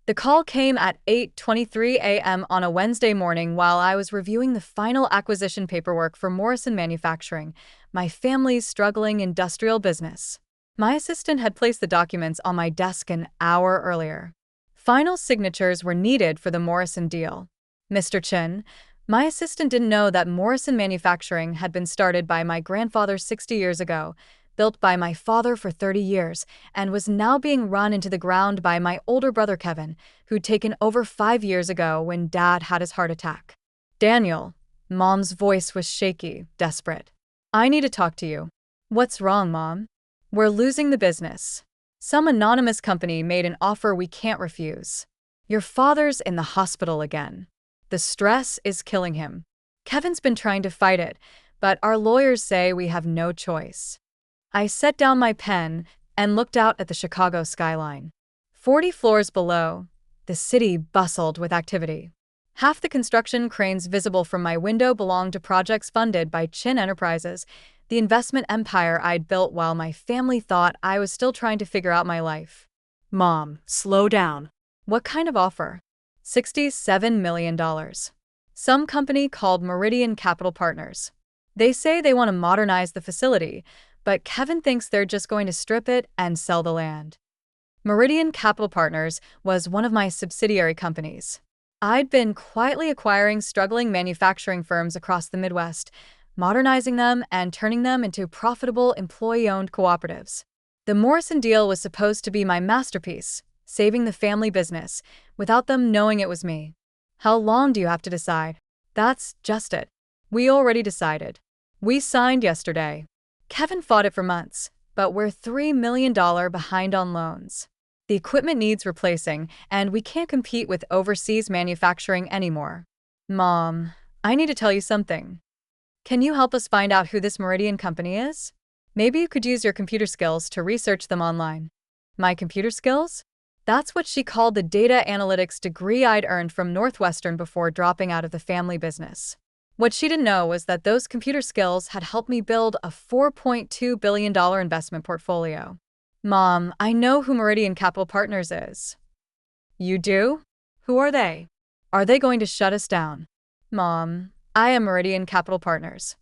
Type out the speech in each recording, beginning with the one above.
The call came at 8:23 a.m. on a Wednesday morning while I was reviewing the final acquisition paperwork for Morrison Manufacturing, my family's struggling industrial business. My assistant had placed the documents on my desk an hour earlier. Final signatures were needed for the Morrison deal. Mr. Chin, my assistant didn't know that Morrison Manufacturing had been started by my grandfather 60 years ago, built by my father for 30 years, and was now being run into the ground by my older brother Kevin, who'd taken over 5 years ago when Dad had his heart attack. Daniel, Mom's voice was shaky, desperate. I need to talk to you. What's wrong, Mom? We're losing the business. Some anonymous company made an offer we can't refuse. Your father's in the hospital again. The stress is killing him. Kevin's been trying to fight it, but our lawyers say we have no choice. I set down my pen and looked out at the Chicago skyline. 40 floors below, the city bustled with activity. Half the construction cranes visible from my window belonged to projects funded by Chin Enterprises, the investment empire I'd built while my family thought I was still trying to figure out my life. Mom, slow down. What kind of offer? $67 million. Some company called Meridian Capital Partners. They say they want to modernize the facility, but Kevin thinks they're just going to strip it and sell the land. Meridian Capital Partners was one of my subsidiary companies. I'd been quietly acquiring struggling manufacturing firms across the Midwest, modernizing them and turning them into profitable employee-owned cooperatives. The Morrison deal was supposed to be my masterpiece, saving the family business, without them knowing it was me. How long do you have to decide? That's just it. We already decided. We signed yesterday. Kevin fought it for months, but we're $3 million behind on loans. The equipment needs replacing, and we can't compete with overseas manufacturing anymore. Mom, I need to tell you something. Can you help us find out who this Meridian company is? Maybe you could use your computer skills to research them online. My computer skills? That's what she called the data analytics degree I'd earned from Northwestern before dropping out of the family business. What she didn't know was that those computer skills had helped me build a $4.2 billion investment portfolio. Mom, I know who Meridian Capital Partners is. You do? Who are they? Are they going to shut us down? Mom, I am Meridian Capital Partners.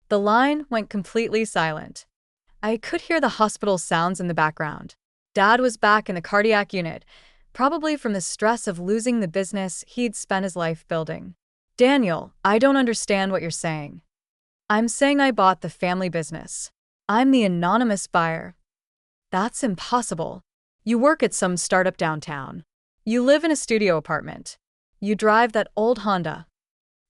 The line went completely silent. I could hear the hospital sounds in the background. Dad was back in the cardiac unit, probably from the stress of losing the business he'd spent his life building. Daniel, I don't understand what you're saying. I'm saying I bought the family business. I'm the anonymous buyer. That's impossible. You work at some startup downtown. You live in a studio apartment. You drive that old Honda.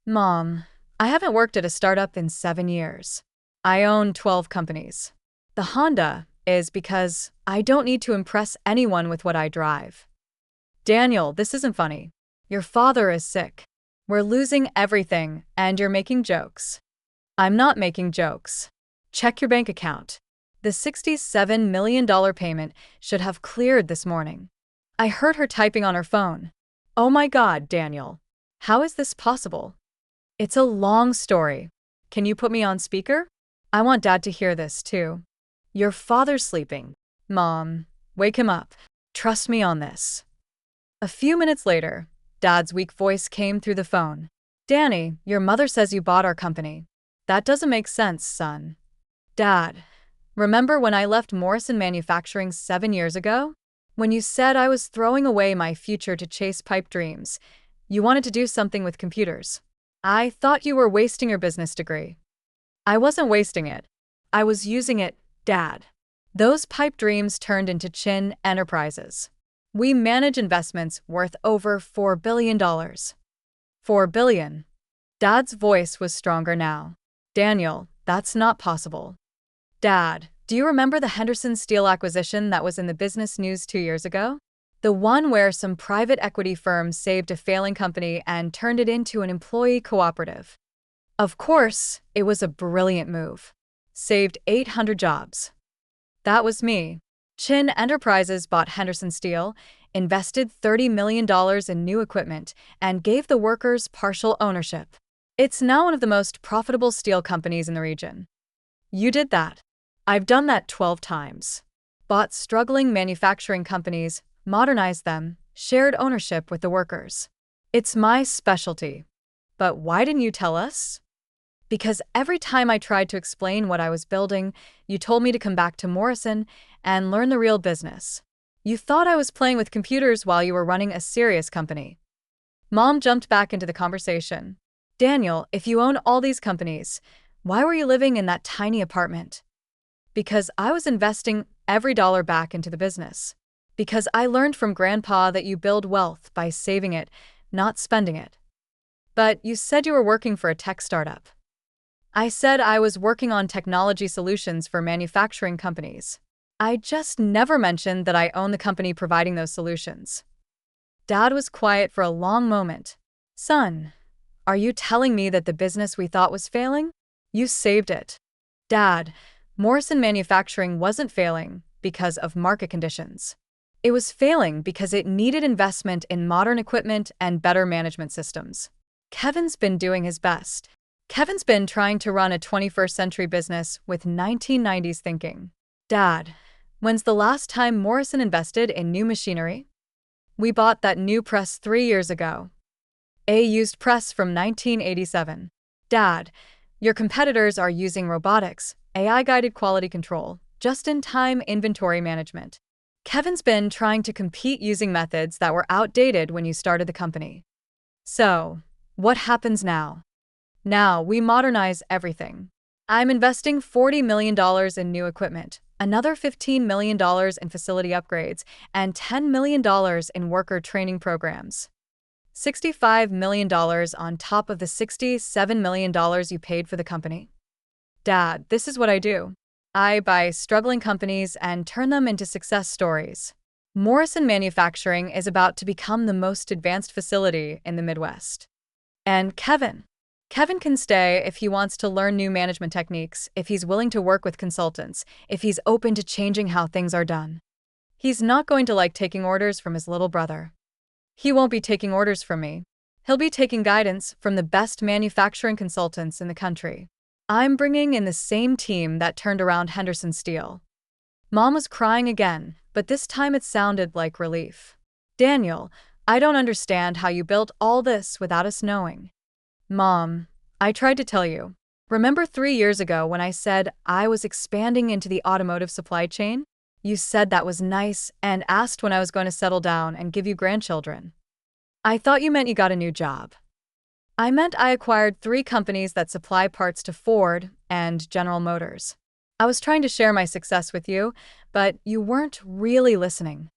Mom, I haven't worked at a startup in 7 years. I own 12 companies. The Honda is because I don't need to impress anyone with what I drive. Daniel, this isn't funny. Your father is sick. We're losing everything, and you're making jokes. I'm not making jokes. Check your bank account. The $67 million payment should have cleared this morning. I heard her typing on her phone. Oh my God, Daniel. How is this possible? It's a long story. Can you put me on speaker? I want Dad to hear this, too. Your father's sleeping. Mom, wake him up. Trust me on this. A few minutes later, Dad's weak voice came through the phone. Danny, your mother says you bought our company. That doesn't make sense, son. Dad, remember when I left Morrison Manufacturing 7 years ago? When you said I was throwing away my future to chase pipe dreams, you wanted to do something with computers. I thought you were wasting your business degree. I wasn't wasting it. I was using it, Dad. Those pipe dreams turned into Chin Enterprises. We manage investments worth over $4 billion. $4 billion. Dad's voice was stronger now. Daniel, that's not possible. Dad, do you remember the Henderson Steel acquisition that was in the business news 2 years ago? The one where some private equity firm saved a failing company and turned it into an employee cooperative. Of course, it was a brilliant move. Saved 800 jobs. That was me. Chin Enterprises bought Henderson Steel, invested $30 million in new equipment, and gave the workers partial ownership. It's now one of the most profitable steel companies in the region. You did that. I've done that 12 times. Bought struggling manufacturing companies, modernized them, shared ownership with the workers. It's my specialty. But why didn't you tell us? Because every time I tried to explain what I was building, you told me to come back to Morrison and learn the real business. You thought I was playing with computers while you were running a serious company. Mom jumped back into the conversation. Daniel, if you own all these companies, why were you living in that tiny apartment? Because I was investing every dollar back into the business. Because I learned from Grandpa that you build wealth by saving it, not spending it. But you said you were working for a tech startup. I said I was working on technology solutions for manufacturing companies. I just never mentioned that I own the company providing those solutions. Dad was quiet for a long moment. Son, are you telling me that the business we thought was failing? You saved it. Dad, Morrison Manufacturing wasn't failing because of market conditions. It was failing because it needed investment in modern equipment and better management systems. Kevin's been doing his best. Kevin's been trying to run a 21st century business with 1990s thinking. Dad, when's the last time Morrison invested in new machinery? We bought that new press 3 years ago. A used press from 1987. Dad, your competitors are using robotics, AI-guided quality control, just-in-time inventory management. Kevin's been trying to compete using methods that were outdated when you started the company. So, what happens now? Now, we modernize everything. I'm investing $40 million in new equipment, another $15 million in facility upgrades, and $10 million in worker training programs. $65 million on top of the $67 million you paid for the company. Dad, this is what I do. I buy struggling companies and turn them into success stories. Morrison Manufacturing is about to become the most advanced facility in the Midwest. And Kevin can stay if he wants to learn new management techniques, if he's willing to work with consultants, if he's open to changing how things are done. He's not going to like taking orders from his little brother. He won't be taking orders from me. He'll be taking guidance from the best manufacturing consultants in the country. I'm bringing in the same team that turned around Henderson Steel. Mom was crying again, but this time it sounded like relief. Daniel, I don't understand how you built all this without us knowing. Mom, I tried to tell you. Remember 3 years ago when I said I was expanding into the automotive supply chain? You said that was nice and asked when I was going to settle down and give you grandchildren. I thought you meant you got a new job. I meant I acquired 3 companies that supply parts to Ford and General Motors. I was trying to share my success with you, but you weren't really listening.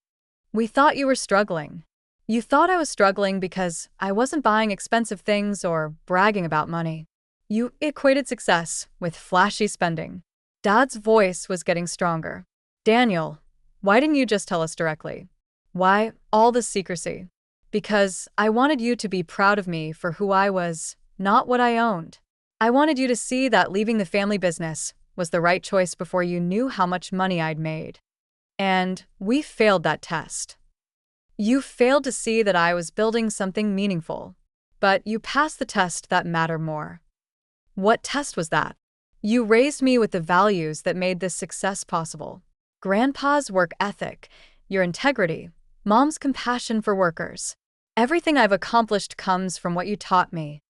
We thought you were struggling. You thought I was struggling because I wasn't buying expensive things or bragging about money. You equated success with flashy spending. Dad's voice was getting stronger. Daniel, why didn't you just tell us directly? Why all this secrecy? Because I wanted you to be proud of me for who I was, not what I owned. I wanted you to see that leaving the family business was the right choice before you knew how much money I'd made. And we failed that test. You failed to see that I was building something meaningful, but you passed the test that mattered more. What test was that? You raised me with the values that made this success possible. Grandpa's work ethic, your integrity, Mom's compassion for workers. Everything I've accomplished comes from what you taught me.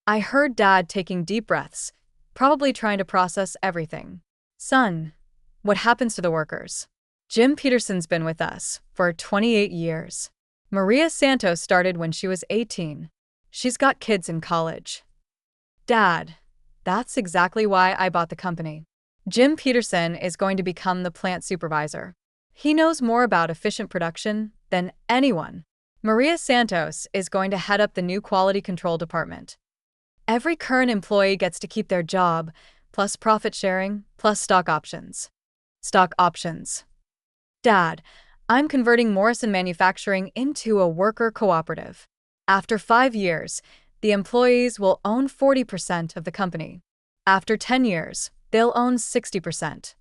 I heard Dad taking deep breaths, probably trying to process everything. Son, what happens to the workers? Jim Peterson's been with us for 28 years. Maria Santos started when she was 18. She's got kids in college. Dad, that's exactly why I bought the company. Jim Peterson is going to become the plant supervisor. He knows more about efficient production than anyone. Maria Santos is going to head up the new quality control department. Every current employee gets to keep their job, plus profit sharing, plus stock options. Stock options. Dad, I'm converting Morrison Manufacturing into a worker cooperative. After 5 years, the employees will own 40% of the company. After 10 years, they'll own 60%.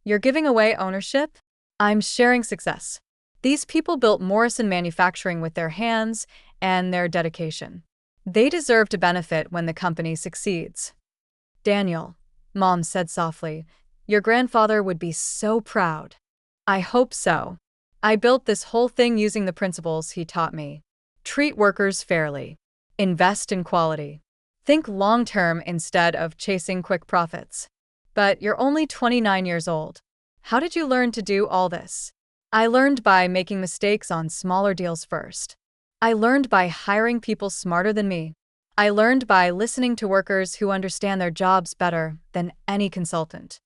You're giving away ownership? I'm sharing success. These people built Morrison Manufacturing with their hands and their dedication. They deserve to benefit when the company succeeds. Daniel, Mom said softly, your grandfather would be so proud. I hope so. I built this whole thing using the principles he taught me. Treat workers fairly. Invest in quality. Think long-term instead of chasing quick profits. But you're only 29 years old. How did you learn to do all this? I learned by making mistakes on smaller deals first. I learned by hiring people smarter than me. I learned by listening to workers who understand their jobs better than any consultant.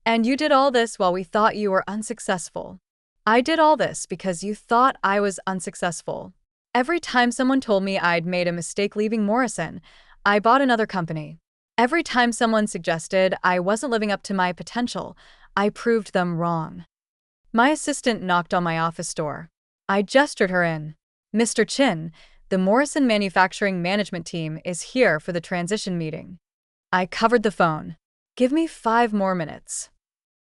And you did all this while we thought you were unsuccessful. I did all this because you thought I was unsuccessful. Every time someone told me I'd made a mistake leaving Morrison, I bought another company. Every time someone suggested I wasn't living up to my potential, I proved them wrong. My assistant knocked on my office door. I gestured her in. Mr. Chin, the Morrison Manufacturing Management Team is here for the transition meeting. I covered the phone. Give me 5 more minutes.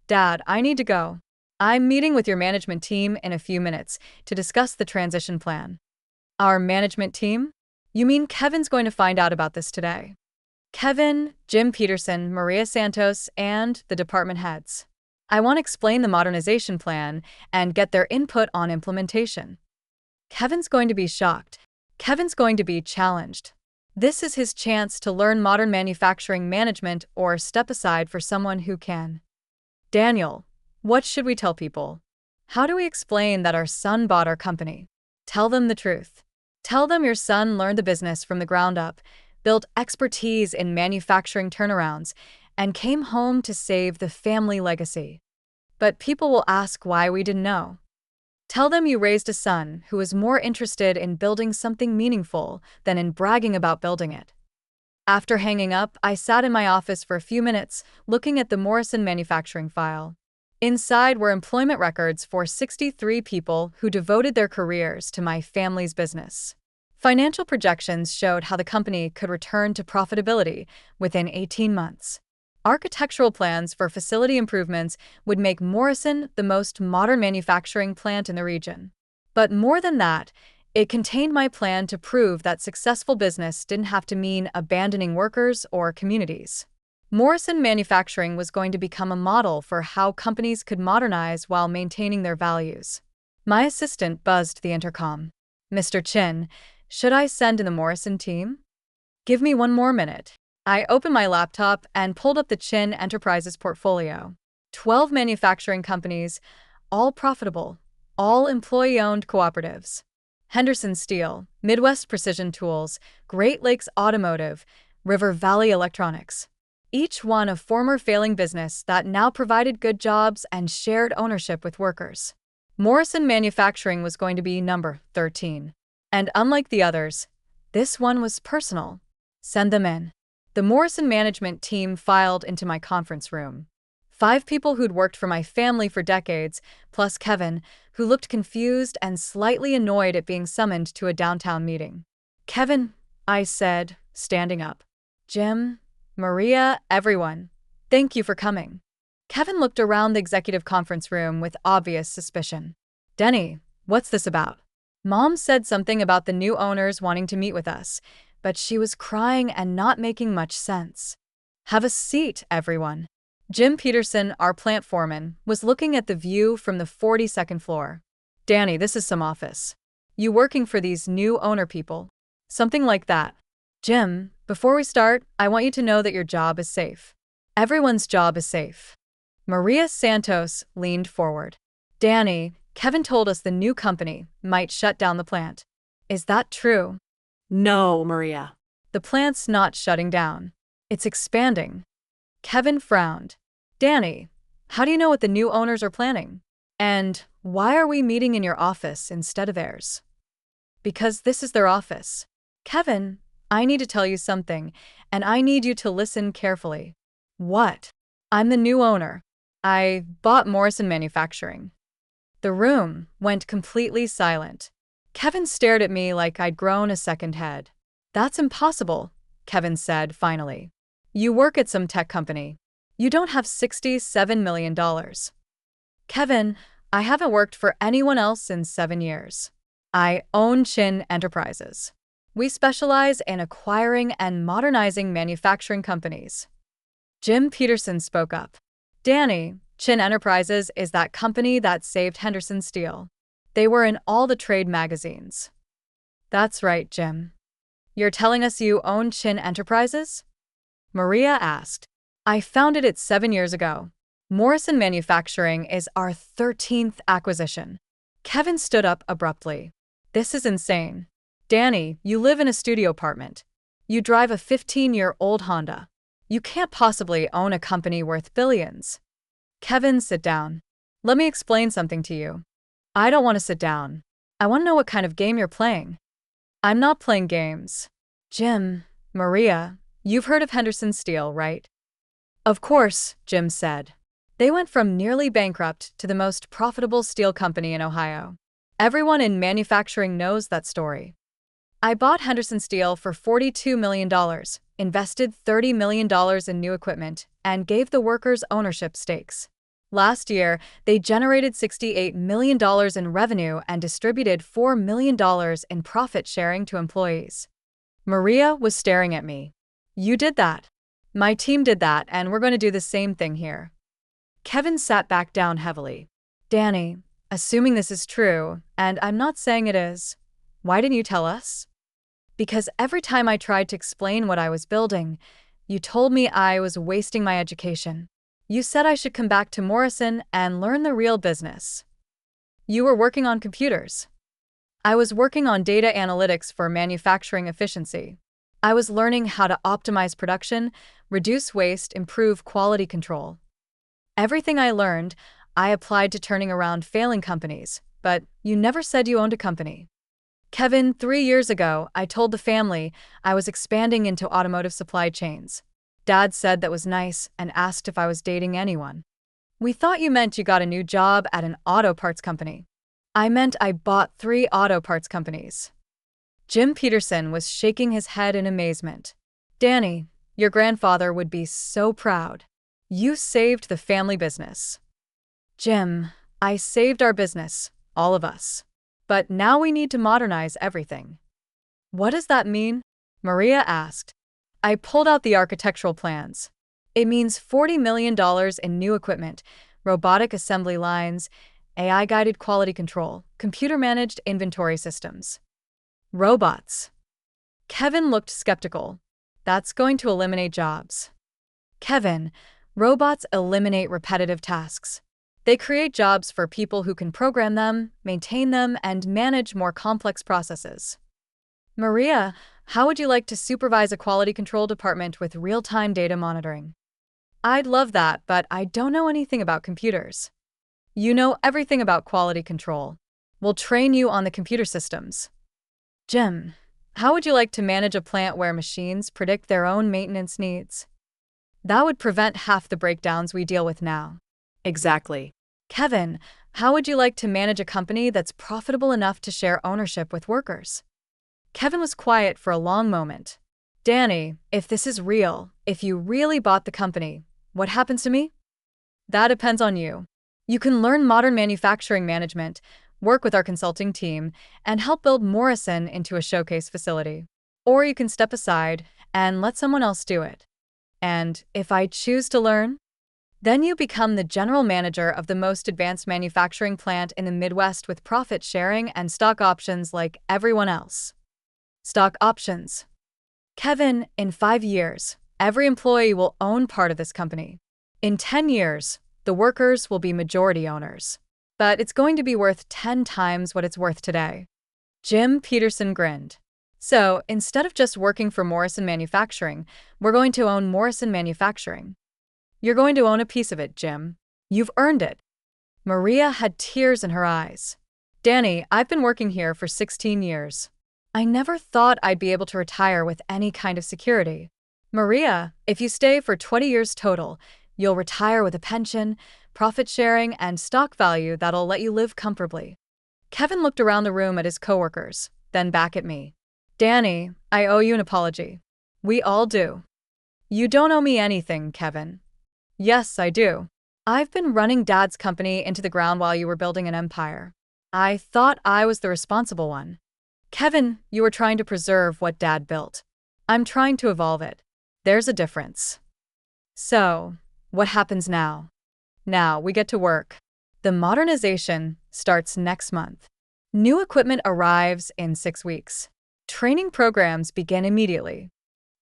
Dad, I need to go. I'm meeting with your management team in a few minutes to discuss the transition plan. Our management team? You mean Kevin's going to find out about this today? Kevin, Jim Peterson, Maria Santos, and the department heads. I want to explain the modernization plan and get their input on implementation. Kevin's going to be shocked. Kevin's going to be challenged. This is his chance to learn modern manufacturing management or step aside for someone who can. Daniel, what should we tell people? How do we explain that our son bought our company? Tell them the truth. Tell them your son learned the business from the ground up, built expertise in manufacturing turnarounds, and came home to save the family legacy. But people will ask why we didn't know. Tell them you raised a son who was more interested in building something meaningful than in bragging about building it. After hanging up, I sat in my office for a few minutes, looking at the Morrison manufacturing file. Inside were employment records for 63 people who devoted their careers to my family's business. Financial projections showed how the company could return to profitability within 18 months. Architectural plans for facility improvements would make Morrison the most modern manufacturing plant in the region. But more than that, it contained my plan to prove that successful business didn't have to mean abandoning workers or communities. Morrison Manufacturing was going to become a model for how companies could modernize while maintaining their values. My assistant buzzed the intercom. Mr. Chin, should I send in the Morrison team? Give me 1 more minute. I opened my laptop and pulled up the Chin Enterprises portfolio. 12 manufacturing companies, all profitable, all employee-owned cooperatives. Henderson Steel, Midwest Precision Tools, Great Lakes Automotive, River Valley Electronics. Each one a former failing business that now provided good jobs and shared ownership with workers. Morrison Manufacturing was going to be number 13. And unlike the others, this one was personal. Send them in. The Morrison management team filed into my conference room. 5 people who'd worked for my family for decades, plus Kevin, who looked confused and slightly annoyed at being summoned to a downtown meeting. Kevin, I said, standing up. Jim, Maria, everyone, thank you for coming. Kevin looked around the executive conference room with obvious suspicion. Denny, what's this about? Mom said something about the new owners wanting to meet with us, but she was crying and not making much sense. Have a seat, everyone. Jim Peterson, our plant foreman, was looking at the view from the 42nd floor. Danny, this is some office. You working for these new owner people? Something like that. Jim, before we start, I want you to know that your job is safe. Everyone's job is safe. Maria Santos leaned forward. Danny, Kevin told us the new company might shut down the plant. Is that true? No, Maria. The plant's not shutting down. It's expanding. Kevin frowned. Danny, how do you know what the new owners are planning? And why are we meeting in your office instead of theirs? Because this is their office. Kevin, I need to tell you something, and I need you to listen carefully. What? I'm the new owner. I bought Morrison Manufacturing. The room went completely silent. Kevin stared at me like I'd grown a second head. That's impossible, Kevin said finally. You work at some tech company. You don't have $67 million. Kevin, I haven't worked for anyone else in 7 years. I own Chin Enterprises. We specialize in acquiring and modernizing manufacturing companies. Jim Peterson spoke up. Danny, Chin Enterprises is that company that saved Henderson Steel. They were in all the trade magazines. That's right, Jim. You're telling us you own Chin Enterprises? Maria asked. I founded it 7 years ago. Morrison Manufacturing is our 13th acquisition. Kevin stood up abruptly. This is insane. Danny, you live in a studio apartment. You drive a 15-year-old Honda. You can't possibly own a company worth billions. Kevin, sit down. Let me explain something to you. I don't want to sit down. I want to know what kind of game you're playing. I'm not playing games. Jim, Maria, you've heard of Henderson Steel, right? Of course, Jim said. They went from nearly bankrupt to the most profitable steel company in Ohio. Everyone in manufacturing knows that story. I bought Henderson Steel for $42 million, invested $30 million in new equipment, and gave the workers ownership stakes. Last year, they generated $68 million in revenue and distributed $4 million in profit sharing to employees. Maria was staring at me. You did that. My team did that, and we're going to do the same thing here. Kevin sat back down heavily. Danny, assuming this is true, and I'm not saying it is, why didn't you tell us? Because every time I tried to explain what I was building, you told me I was wasting my education. You said I should come back to Morrison and learn the real business. You were working on computers. I was working on data analytics for manufacturing efficiency. I was learning how to optimize production, reduce waste, improve quality control. Everything I learned, I applied to turning around failing companies, but you never said you owned a company. Kevin, 3 years ago, I told the family I was expanding into automotive supply chains. Dad said that was nice and asked if I was dating anyone. We thought you meant you got a new job at an auto parts company. I meant I bought 3 auto parts companies. Jim Peterson was shaking his head in amazement. Danny, your grandfather would be so proud. You saved the family business. Jim, I saved our business, all of us. But now we need to modernize everything. What does that mean? Maria asked. I pulled out the architectural plans. It means $40 million in new equipment, robotic assembly lines, AI-guided quality control, computer-managed inventory systems. Robots. Kevin looked skeptical. That's going to eliminate jobs. Kevin, robots eliminate repetitive tasks. They create jobs for people who can program them, maintain them, and manage more complex processes. Maria, how would you like to supervise a quality control department with real-time data monitoring? I'd love that, but I don't know anything about computers. You know everything about quality control. We'll train you on the computer systems. Jim, how would you like to manage a plant where machines predict their own maintenance needs? That would prevent half the breakdowns we deal with now. Exactly. Kevin, how would you like to manage a company that's profitable enough to share ownership with workers? Kevin was quiet for a long moment. Danny, if this is real, if you really bought the company, what happens to me? That depends on you. You can learn modern manufacturing management, work with our consulting team, and help build Morrison into a showcase facility. Or you can step aside and let someone else do it. And if I choose to learn, then you become the general manager of the most advanced manufacturing plant in the Midwest with profit sharing and stock options like everyone else. Stock options. Kevin, in 5 years, every employee will own part of this company. In 10 years, the workers will be majority owners. But it's going to be worth 10 times what it's worth today. Jim Peterson grinned. So, instead of just working for Morrison Manufacturing, we're going to own Morrison Manufacturing. You're going to own a piece of it, Jim. You've earned it. Maria had tears in her eyes. Danny, I've been working here for 16 years. I never thought I'd be able to retire with any kind of security. Maria, if you stay for 20 years total, you'll retire with a pension, profit sharing, and stock value that'll let you live comfortably. Kevin looked around the room at his coworkers, then back at me. Danny, I owe you an apology. We all do. You don't owe me anything, Kevin. Yes, I do. I've been running Dad's company into the ground while you were building an empire. I thought I was the responsible one. Kevin, you were trying to preserve what Dad built. I'm trying to evolve it. There's a difference. So, what happens now? Now we get to work. The modernization starts next month. New equipment arrives in 6 weeks. Training programs begin immediately.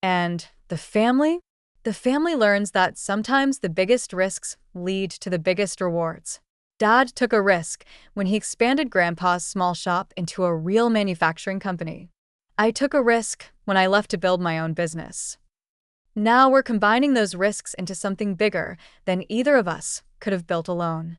And the family? The family learns that sometimes the biggest risks lead to the biggest rewards. Dad took a risk when he expanded Grandpa's small shop into a real manufacturing company. I took a risk when I left to build my own business. Now we're combining those risks into something bigger than either of us could have built alone.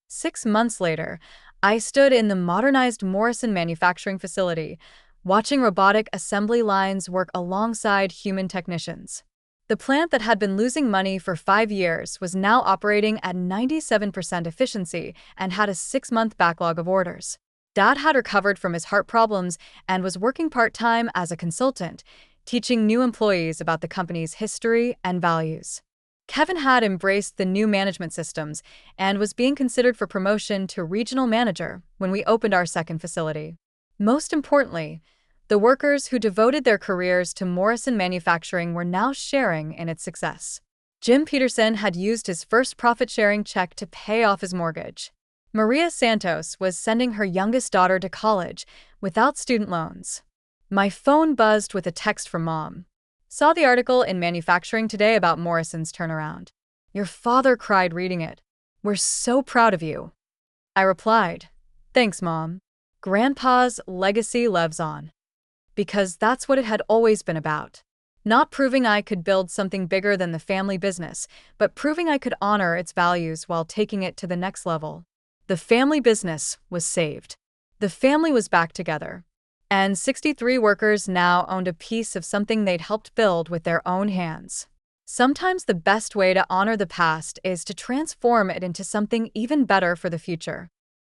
6 months later, I stood in the modernized Morrison manufacturing facility, watching robotic assembly lines work alongside human technicians. The plant that had been losing money for 5 years was now operating at 97% efficiency and had a 6-month backlog of orders. Dad had recovered from his heart problems and was working part-time as a consultant, teaching new employees about the company's history and values. Kevin had embraced the new management systems and was being considered for promotion to regional manager when we opened our second facility. Most importantly, the workers who devoted their careers to Morrison Manufacturing were now sharing in its success. Jim Peterson had used his first profit-sharing check to pay off his mortgage. Maria Santos was sending her youngest daughter to college without student loans. My phone buzzed with a text from Mom. Saw the article in Manufacturing Today about Morrison's turnaround. Your father cried reading it. We're so proud of you. I replied, Thanks, Mom. Grandpa's legacy lives on. Because that's what it had always been about. Not proving I could build something bigger than the family business, but proving I could honor its values while taking it to the next level. The family business was saved. The family was back together. And 63 workers now owned a piece of something they'd helped build with their own hands. Sometimes the best way to honor the past is to transform it into something even better for the future.